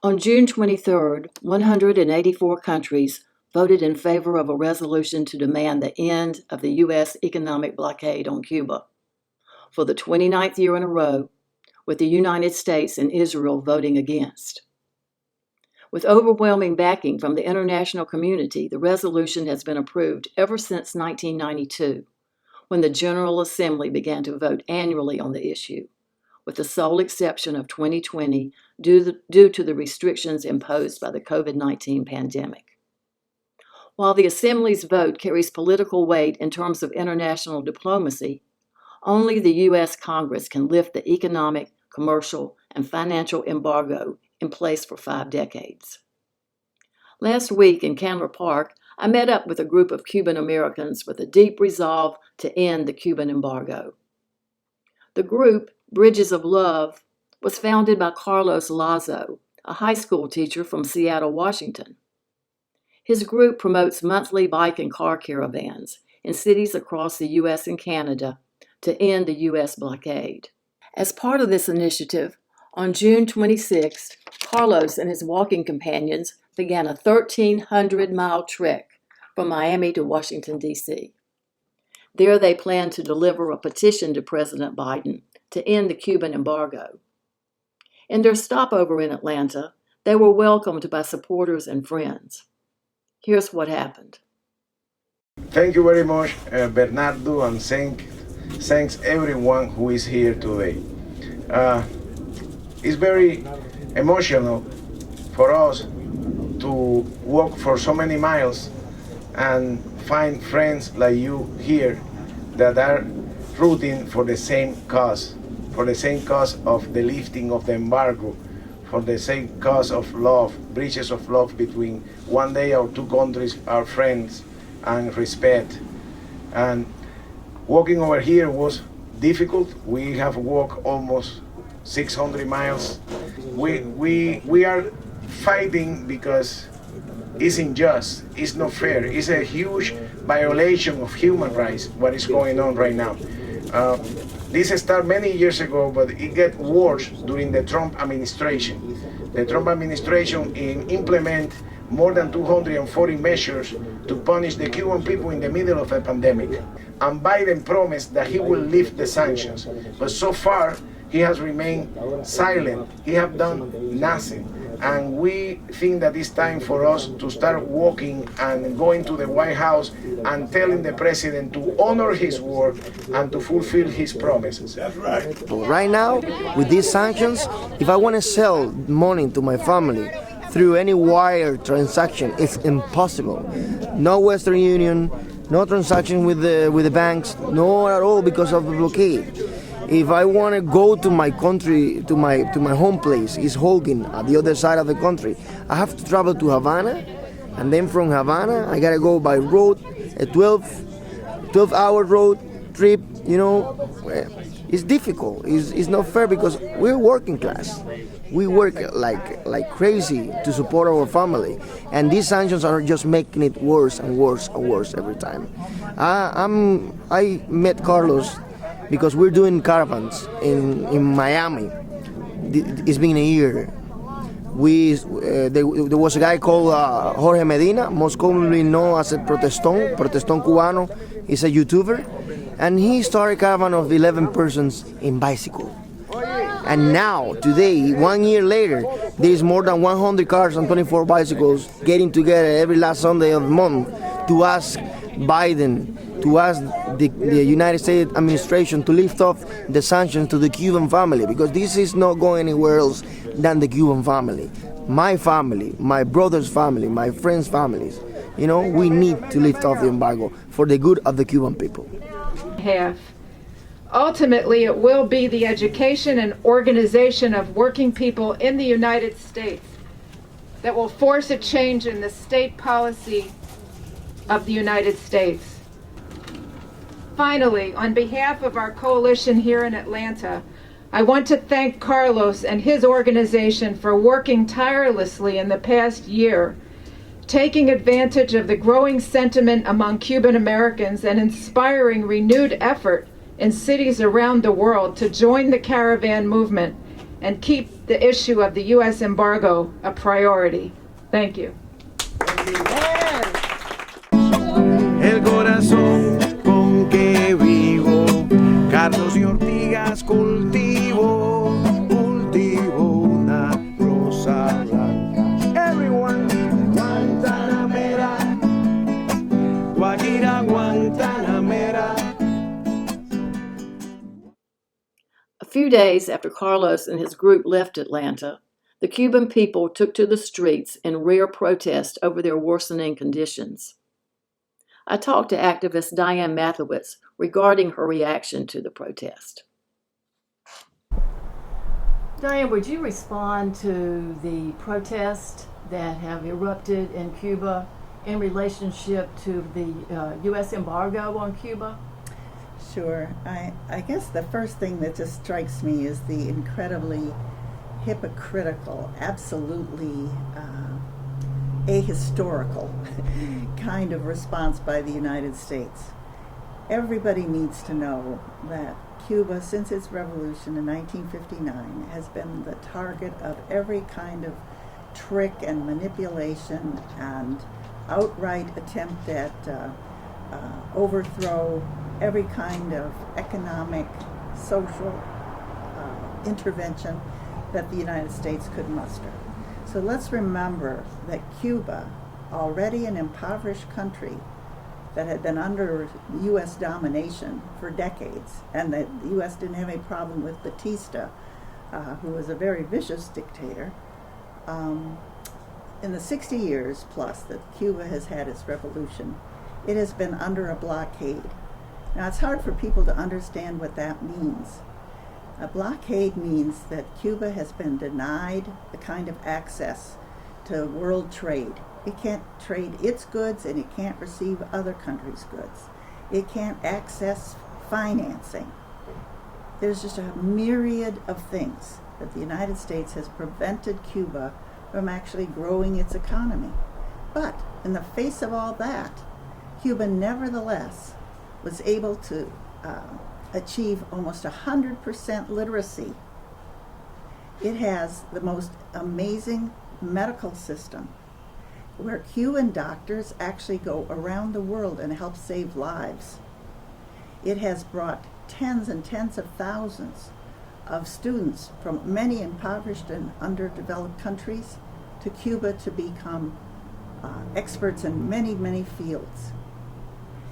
On June 23rd, 184 countries voted in favor of a resolution to demand the end of the U.S. economic blockade on Cuba for the 29th year in a row, with the United States and Israel voting against. With overwhelming backing from the international community, the resolution has been approved ever since 1992, when the General Assembly began to vote annually on the issue, with the sole exception of 2020 due to the restrictions imposed by the COVID-19 pandemic. While the Assembly's vote carries political weight in terms of international diplomacy, only the U.S. Congress can lift the economic, commercial, and financial embargo in place for 5 decades. Last week in Candler Park, I met up with a group of Cuban Americans with a deep resolve to end the Cuban embargo. The group, Bridges of Love, was founded by Carlos Lazo, a high school teacher from Seattle, Washington. His group promotes monthly bike and car caravans in cities across the U.S. and Canada to end the U.S. blockade. As part of this initiative, on June 26th, Carlos and his walking companions began a 1,300-mile trek from Miami to Washington, D.C. There they plan to deliver a petition to President Biden to end the Cuban embargo. In their stopover in Atlanta, they were welcomed by supporters and friends. Here's what happened. Thank you very much, Bernardo, and thanks everyone who is here today. It's very emotional for us to walk for so many miles and find friends like you here that are rooting for the same cause of the lifting of the embargo, for the same cause of love, bridges of love between one day our 2 countries are friends and respect. And walking over here was difficult. We have walked almost 600 miles. We are fighting because it's unjust, it's not fair, it's a huge violation of human rights what is going on right now. This started many years ago, but it got worse during the Trump administration. The Trump administration implement more than 240 measures to punish the Cuban people in the middle of a pandemic. And Biden promised that he will lift the sanctions, but so far he has remained silent. He has done nothing. And we think that it's time for us to start walking and going to the White House and telling the president to honor his word and to fulfill his promises. That's right. Right now, with these sanctions, if I want to sell money to my family through any wire transaction, it's impossible. No Western Union, no transaction with the banks, no at all because of the blockade. If I want to go to my country, to my home place, is Holguin, at the other side of the country, I have to travel to Havana, and then from Havana, I gotta go by road, a 12-hour road trip. You know, it's difficult. It's not fair because we're working class. We work like crazy to support our family, and these sanctions are just making it worse and worse and worse every time. I met Carlos because we're doing caravans in Miami. It's been a year. There was a guy called Jorge Medina, most commonly known as a Protestón Cubano. He's a YouTuber, and he started a caravan of 11 persons in bicycle. And now, today, 1 year later, there is more than 100 cars and 24 bicycles getting together every last Sunday of the month to ask Biden, to ask the United States administration to lift off the sanctions to the Cuban family, because this is not going anywhere else than the Cuban family. My family, my brother's family, my friends' families. You know, we need to lift off the embargo for the good of the Cuban people. Ultimately, it will be the education and organization of working people in the United States that will force a change in the state policy of the United States. Finally, on behalf of our coalition here in Atlanta, I want to thank Carlos and his organization for working tirelessly in the past year, taking advantage of the growing sentiment among Cuban Americans and inspiring renewed effort in cities around the world to join the caravan movement and keep the issue of the U.S. embargo a priority. Thank you. El corazón con que vivo, Carlos y Ortigas cultivo una rosa blanca. Everyone, Guantanamera, Guajira, Guantanamera. A few days after Carlos and his group left Atlanta, the Cuban people took to the streets in rare protest over their worsening conditions. I talked to activist Diane Mathewitz regarding her reaction to the protest. Diane, would you respond to the protests that have erupted in Cuba in relationship to the U.S. embargo on Cuba? Sure. I guess the first thing that just strikes me is the incredibly hypocritical, absolutely ahistorical kind of response by the United States. Everybody needs to know that Cuba, since its revolution in 1959, has been the target of every kind of trick and manipulation and outright attempt at overthrow, every kind of economic, social intervention that the United States could muster. So let's remember that Cuba, already an impoverished country that had been under U.S. domination for decades, and that the U.S. didn't have any problem with Batista, who was a very vicious dictator. In the 60 years plus that Cuba has had its revolution, it has been under a blockade. Now, it's hard for people to understand what that means. A blockade means that Cuba has been denied the kind of access to world trade. It can't trade its goods, and it can't receive other countries' goods. It can't access financing. There's just a myriad of things that the United States has prevented Cuba from actually growing its economy. But in the face of all that, Cuba nevertheless was able to achieve almost 100% literacy. It has the most amazing medical system where Cuban doctors actually go around the world and help save lives. It has brought tens and tens of thousands of students from many impoverished and underdeveloped countries to Cuba to become experts in many, many fields.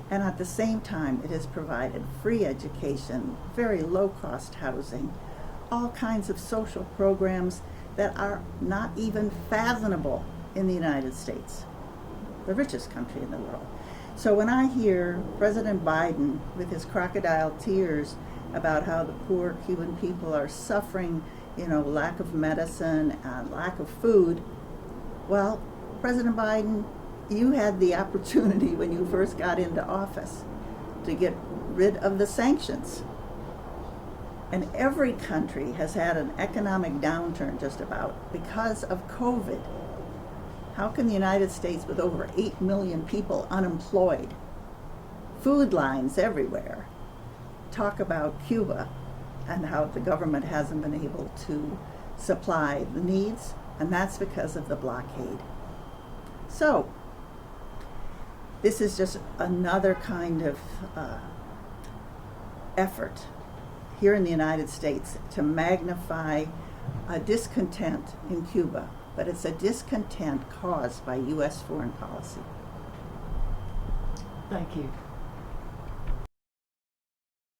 And at the same time, it has provided free education, very low-cost housing, all kinds of social programs that are not even fathomable in the United States, the richest country in the world. So when I hear President Biden with his crocodile tears about how the poor Cuban people are suffering, lack of medicine and lack of food, well, President Biden, you had the opportunity when you first got into office to get rid of the sanctions. And every country has had an economic downturn just about because of COVID. How can the United States, with over 8 million people unemployed, food lines everywhere, talk about Cuba and how the government hasn't been able to supply the needs? And that's because of the blockade. So, this is just another kind of effort here in the United States to magnify a discontent in Cuba, but it's a discontent caused by U.S. foreign policy. Thank you.